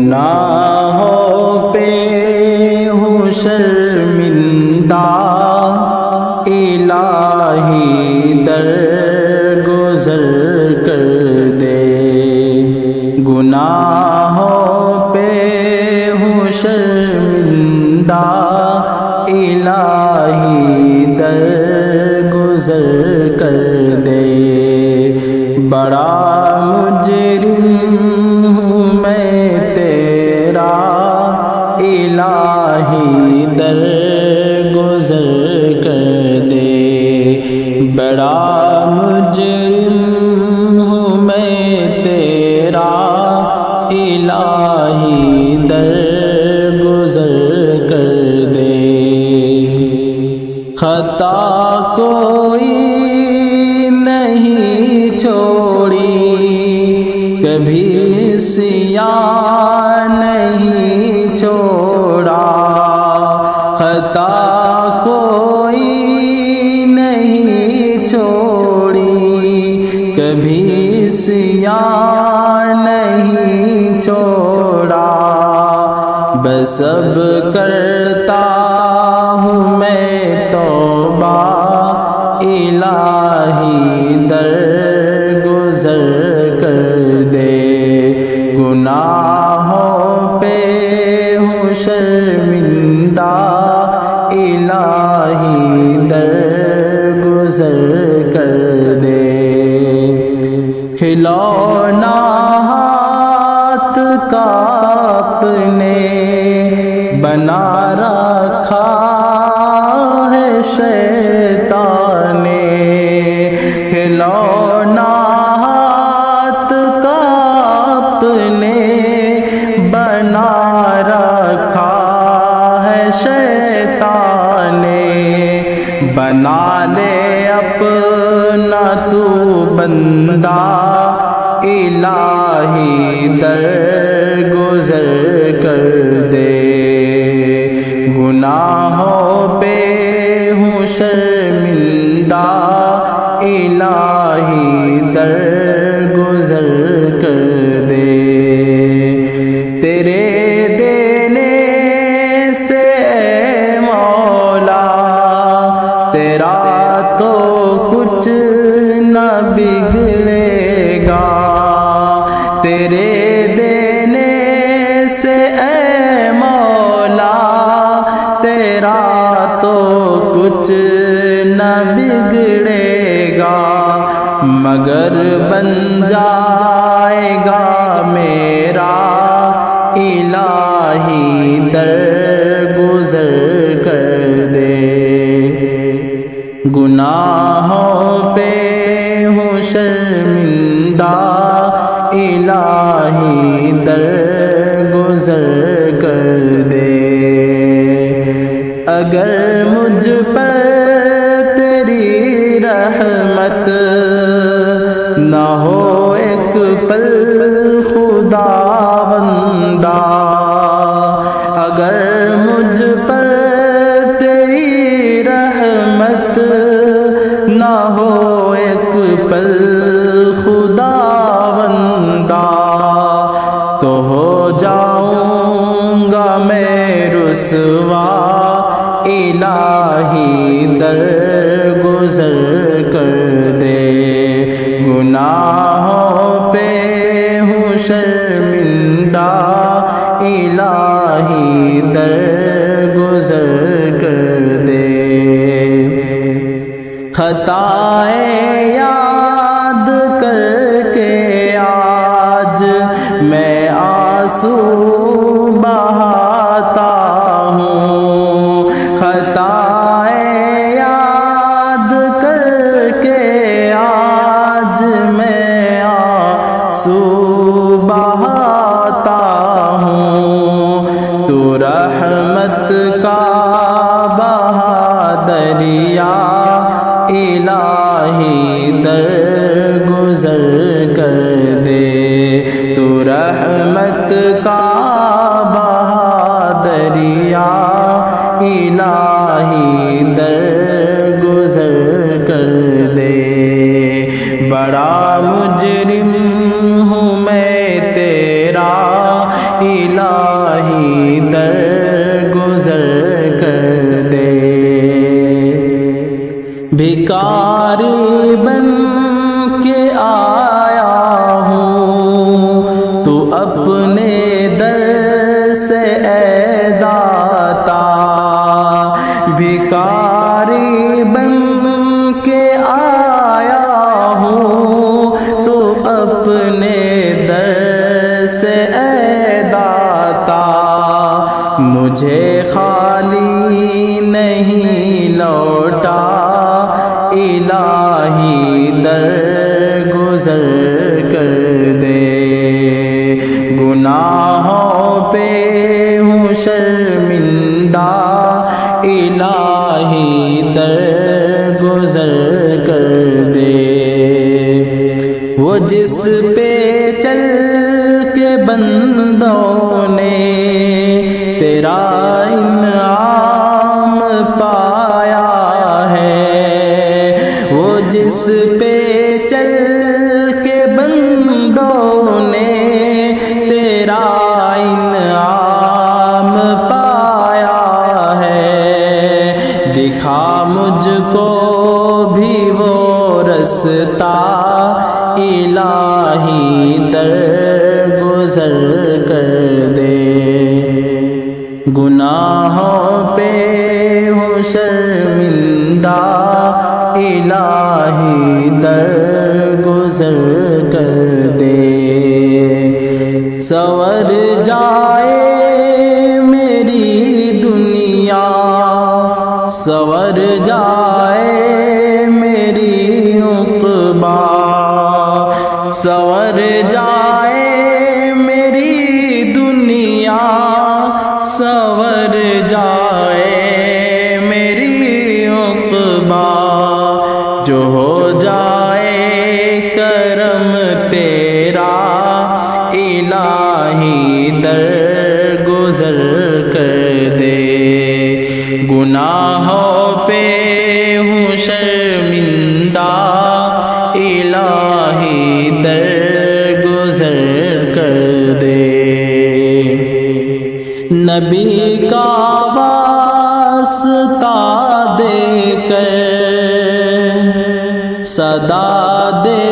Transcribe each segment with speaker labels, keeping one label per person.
Speaker 1: گناہوں پہ ہوں شرمندہ، الہی درگزر کر دے۔ گناہوں پہ ہوں شرمندہ، الہی درگزر کر دے۔ بڑا مجرم ہوں میں تیرا، الہی درگزر کر دے۔ بڑا مجرم ہوں میں تیرا، الہی درگزر کر دے۔ خطا کوئی نہیں چھوڑی، کبھی سیاہ نہیں چھوڑا۔ خطا کوئی نہیں چھوڑی، کبھی سیاہ نہیں چھوڑا۔ بس اب کرتا ہوں میں توبہ، الہی درگزر کر دے۔ گناہوں پہ ہوں شرمندہ، الہی درگزر کر دے۔ کھلونا ہاتھ کا اپنے بنا رکھا ہے شیطان نے۔ کھلونا ہاتھ کا اپنے بنا رکھا ہے شیطان نے۔ بنا لے اپنا تو بندہ، الہی درگزر کر دے۔ گناہوں پہ ہوں شرمندہ، الہی درگزر کر دے۔ تیرے دینے سے اے مولا، تیرا تو کچھ نہ بگڑے گا۔ تیرے دینے سے اے مولا، تیرا تو کچھ نہ بگڑے گا۔ مگر بن جائے گا میرا، الہی درگزر کر دے۔ گناہوں پہ ہوں شرمندہ، الہی درگزر کر دے۔ اگر مجھ پر تیری رحمت نہ ہو ایک پل خداوندہ، اگر مجھ پر تیری رحمت نہ ہو ایک پل خداوندہ، تو ہو جاؤں گا میں رسوا، الہی درگزر کر دے۔ گناہوں پہ ہوں شرمندہ، الہی درگزر کر دے۔ خطائیں یاد کر کے آج میں آنسو بہاتا ہوں۔ خطائیں یاد کر کے آج میں آنسو بہاتا ہوں۔ تو رحمت کا بہا دریا، الہی درگزر کر دے۔ تو رحمت کا بہا دریا، الہی درگزر کر دے۔ بڑا مجرم ہوں میں تیرا، الہی درگزر کر دے۔ بھکاری بن کے آیا ہوں تو اپنے در سے اے داتا، بھکاری بن کے آیا ہوں تو اپنے در سے اے داتا، مجھے خالی نہیں لوٹا الہی درگزر کر دے۔ گناہوں پہ ہوں شرمندہ الہی درگزر کر دے۔ وہ جس پہ چل کے بندوں نے تیرا انعام پایا ہے، وہ جس پہ چل کے بندوں نے تیرا انعام پایا ہے، دکھا مجھ کو بھی وہ رستہ الہی درگزر کر دے۔ گناہوں پہ ہوں شرمندہ الہی درگزر کر دے۔ سنور جائے میری دنیا، سنور جائے میری عقبیٰ، سنور جائے میری دنیا، سنور جائے میری عقبیٰ، جو ہو جائے کرم تیرا الہی درگزر کر دے۔ گناہوں پہ ہوں شرمندہ الہی درگزر کر دے۔ نبی کا واسطہ دے کر صدا دے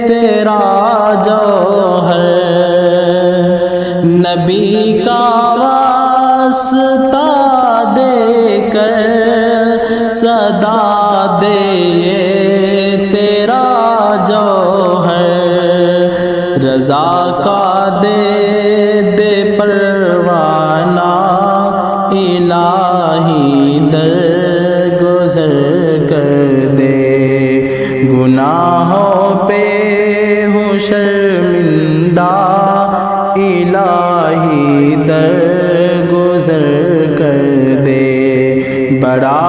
Speaker 1: تیرا جوہر، نبی کا واسطہ دے کر صدا دے تیرا جوہر، رضا کا دے دے پروانہ الہی درگزر کر دے۔ گناہوں پہ ہوں شرمندہ الہی درگزر کر دے۔ بڑا